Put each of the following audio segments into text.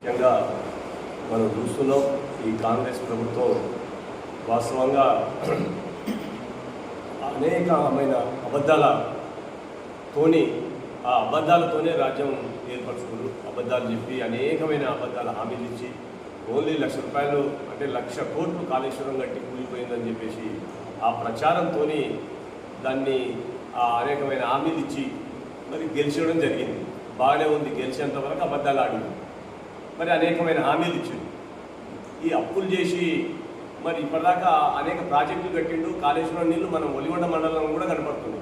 ముఖ్యంగా మనం చూస్తున్నాం ఈ కాంగ్రెస్ ప్రభుత్వం వాస్తవంగా అనేకమైన అబద్ధాలతోని ఆ అబద్ధాలతోనే రాజ్యం ఏర్పరచుకున్నారు. అబద్ధాలు చెప్పి అనేకమైన అబద్ధాల హామీలు ఇచ్చి ఓన్లీ ₹1,00,000 అంటే 1,00,000 కోట్లు కాళేశ్వరం గట్టి కూలిపోయిందని చెప్పేసి ఆ ప్రచారంతో దాన్ని అనేకమైన హామీలు ఇచ్చి మరి గెలిచడం జరిగింది. బాగానే ఉంది, గెలిచేంత వరకు అబద్ధాలు ఆడింది. మరి అనేకమైన హామీలు ఇచ్చింది. ఈ అప్పులు చేసి మరి ఇప్పటిదాకా అనేక ప్రాజెక్టులు కట్టిండు. కాళేశ్వరం నీళ్ళు మనం ఒలిగొండ మండలం కూడా కనపడుతుంది.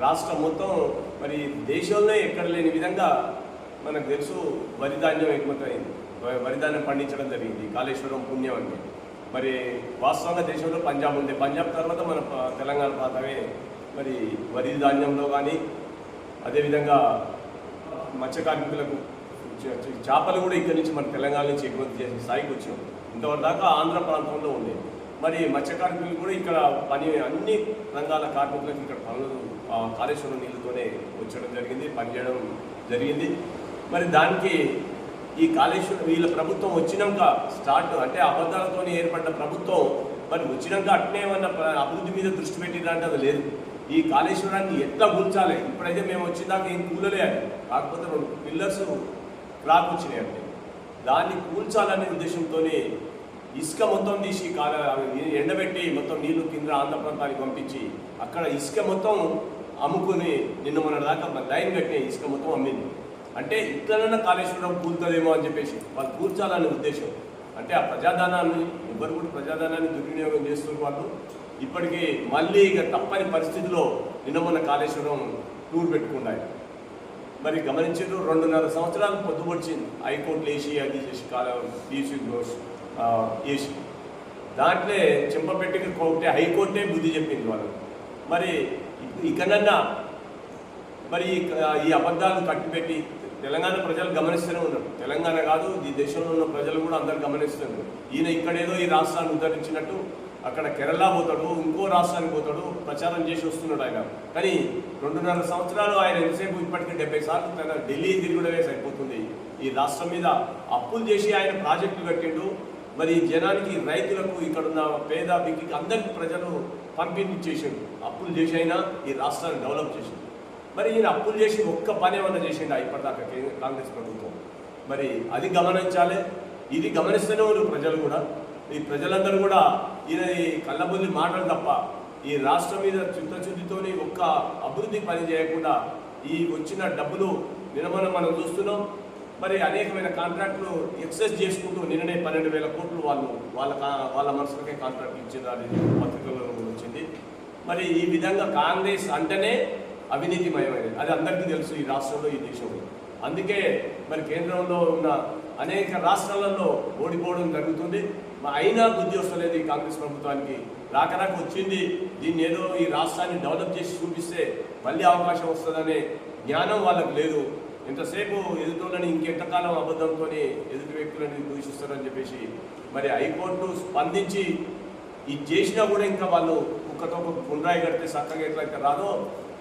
రాష్ట్రం మొత్తం మరి దేశంలో ఎక్కడ లేని విధంగా మనకు తెలుసు వరి ధాన్యం ఎగుమతయింది. వరి ధాన్యం పండించడం జరిగింది కాళేశ్వరం పుణ్యం అంటే. మరి వాస్తవంగా దేశంలో పంజాబ్ ఉంది. పంజాబ్ తర్వాత మన తెలంగాణ ప్రాంతమే మరి వరి ధాన్యంలో కానీ అదేవిధంగా మత్స్య కార్మికులకు చేపలు కూడా ఇక్కడి నుంచి మన తెలంగాణ నుంచి ఎగుమతి చేసే స్థాయికి వచ్చాం. ఇంతవరకు దాకా ఆంధ్ర ప్రాంతంలో ఉండే మరి మత్స్య కార్మికులు కూడా ఇక్కడ పని అన్ని రంగాల కార్మికులకు ఇక్కడ పనులు కాళేశ్వరం నీళ్ళతోనే వచ్చడం జరిగింది, పనిచేయడం జరిగింది. మరి దానికి ఈ కాళేశ్వరం వీళ్ళ ప్రభుత్వం వచ్చినాక స్టార్ట్ అంటే అబద్ధాలతో ఏర్పడ్డ ప్రభుత్వం మరి వచ్చినాక అట్నే ఉన్న అభివృద్ధి మీద దృష్టి పెట్టిందంటే అది లేదు. ఈ కాళేశ్వరాన్ని ఎట్లా కూల్చాలి, ఇప్పుడైతే మేము వచ్చిందాక ఏం కూలలే అని, కాకపోతే 2 పిల్లర్స్ క్లాక్ వచ్చినాయండి. దాన్ని కూల్చాలనే ఉద్దేశంతో ఇసుక మొత్తం తీసి ఎండబెట్టి మొత్తం నీళ్లు కింద ఆంధ్ర ప్రాంతానికి పంపించి అక్కడ ఇసుక మొత్తం అమ్ముకుని నిన్న మన దాకా లైన్ కట్టిన ఇసుక మొత్తం అమ్మింది. అంటే ఇట్లనన్నా కాళేశ్వరం కూలుతుందేమో అని చెప్పేసి వాళ్ళు కూల్చాలనే ఉద్దేశం. అంటే ఆ ప్రజాధనాన్ని ఎవరు కూడా ప్రజాధనాన్ని దుర్వినియోగం చేస్తున్న వాళ్ళు ఇప్పటికీ మళ్ళీ ఇక తప్పని పరిస్థితిలో నిన్న మన కాళేశ్వరం టూర్ పెట్టుకున్నాయి. మరి గమనించారు 2.5 సంవత్సరాలు పొద్దుపొడిచింది. హైకోర్టులు వేసి అది చేసి తీసి వేసి దాంట్లో చెంపపెట్టికి కోర్టే హైకోర్టే బుద్ధి చెప్పింది వాళ్ళు. మరి ఇకనన్నా మరి ఈ అబద్ధాలు కట్టిపెట్టి తెలంగాణ ప్రజలు గమనిస్తూనే ఉన్నారు. తెలంగాణ కాదు, ఈ దేశంలో ఉన్న ప్రజలు కూడా అందరు గమనిస్తున్నారు. ఈయన ఇక్కడేదో ఈ రాష్ట్రాన్ని ఉద్ధరించినట్టు అక్కడ కేరళ పోతాడు, ఇంకో రాష్ట్రానికి పోతాడు, ప్రచారం చేసి వస్తున్నాడు ఆయన. కానీ 2.5 సంవత్సరాలు ఆయన ఎంతసేపు ఇప్పటికీ 70 సార్లు తన ఢిల్లీ తిరుగుడమే సరిపోతుంది. ఈ రాష్ట్రం మీద అప్పులు చేసి ఆయన ప్రాజెక్టులు కట్టిండు. మరి జనానికి, రైతులకు, ఇక్కడున్న పేద బిక్కి అందరికీ ప్రజలు పంపిణీ చేసిండు. అప్పులు చేసి అయినా ఈ రాష్ట్రాన్ని డెవలప్ చేసిండు. మరి ఈయన అప్పులు చేసి ఒక్క పని ఏమన్నా చేసిండు ఇప్పటిదాకా కాంగ్రెస్ ప్రభుత్వం? మరి అది గమనించాలి. ఇది గమనిస్తూనే ఉన్నారు ప్రజలు కూడా. ఈ ప్రజలందరూ కూడా ఈయన కళ్ళబొల్లి మాటలు తప్ప ఈ రాష్ట్రం మీద చిత్తశుద్ధితోని ఒక్క అభివృద్ధి పని చేయకుండా ఈ వచ్చిన డబ్బులు నిలమన మనం చూస్తున్నాం. మరి అనేకమైన కాంట్రాక్టులు ఎక్సెస్ చేసుకుంటూ నిన్ననే 12,000 కోట్లు వాళ్ళ మనసులకే కాంట్రాక్ట్లు ఇచ్చింది. అది పత్రికల్లో వచ్చింది. మరి ఈ విధంగా కాంగ్రెస్ అంటేనే అవినీతిమయమైనది. అది అందరికీ తెలుసు ఈ రాష్ట్రంలో, ఈ దేశంలో. అందుకే మరి కేంద్రంలో ఉన్న అనేక రాష్ట్రాలలో ఓడిపోవడం జరుగుతుంది. అయినా బుద్ధి వస్తలేదు ఈ కాంగ్రెస్ ప్రభుత్వానికి. రాకరాక వచ్చింది, దీన్ని ఏదో ఈ రాష్ట్రాన్ని డెవలప్ చేసి చూపిస్తే మళ్ళీ అవకాశం వస్తుందనే జ్ఞానం వాళ్ళకు లేదు. ఎంతసేపు ఎదుటోళ్ళని ఇంకెంతకాలం అబద్ధంతో ఎదుటి వ్యక్తులని దూషిస్తారని చెప్పేసి మరి హైకోర్టు స్పందించి ఇది చేసినా కూడా ఇంకా వాళ్ళు ఒక్కతో పునరాయి కడితే చక్కగా ఎట్లయితే రాదో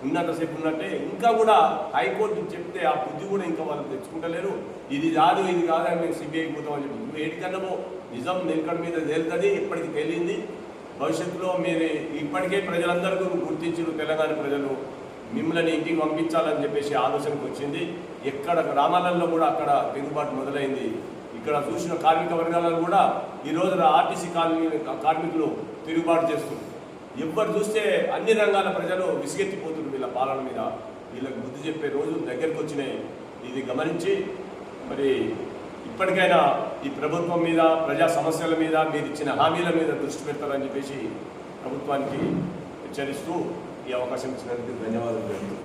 ఉన్నంతసేపు ఉన్నట్టే ఇంకా కూడా హైకోర్టు చెప్తే ఆ బుద్ధి కూడా ఇంకా వాళ్ళు తెచ్చుకుంటలేరు. ఇది కాదు, ఇది కాదని మేము సిబిఐకి పోతామని చెప్పి నువ్వు ఏడికన్నామో నిజం నిలకడ మీద తేలుతుంది. ఇప్పటికి తెలియంది. భవిష్యత్తులో మీరు ఇప్పటికే ప్రజలందరూ గుర్తించారు. తెలంగాణ ప్రజలు మిమ్మల్ని ఇంటికి పంపించాలని చెప్పేసి ఆలోచనకు వచ్చింది. ఎక్కడ గ్రామాలలో కూడా అక్కడ తిరుగుబాటు మొదలైంది. ఇక్కడ చూసిన కార్మిక వర్గాలను కూడా ఈరోజు ఆర్టీసీ కార్మికులు తిరుగుబాటు చేస్తున్నారు. ఎవరు చూస్తే అన్ని రంగాల ప్రజలు విసిగెత్తిపోతున్నారు వీళ్ళ పాలన మీద. వీళ్ళకి బుద్ధి చెప్పే రోజు దగ్గరికి వచ్చినాయి. ఇది గమనించి మరి ఇప్పటికైనా ఈ ప్రభుత్వం మీద, ప్రజా సమస్యల మీద, మీరు ఇచ్చిన హామీల మీద దృష్టి పెడతారని చెప్పేసి ప్రభుత్వానికి హెచ్చరిస్తూ ఈ అవకాశం ఇచ్చినందుకు ధన్యవాదాలు.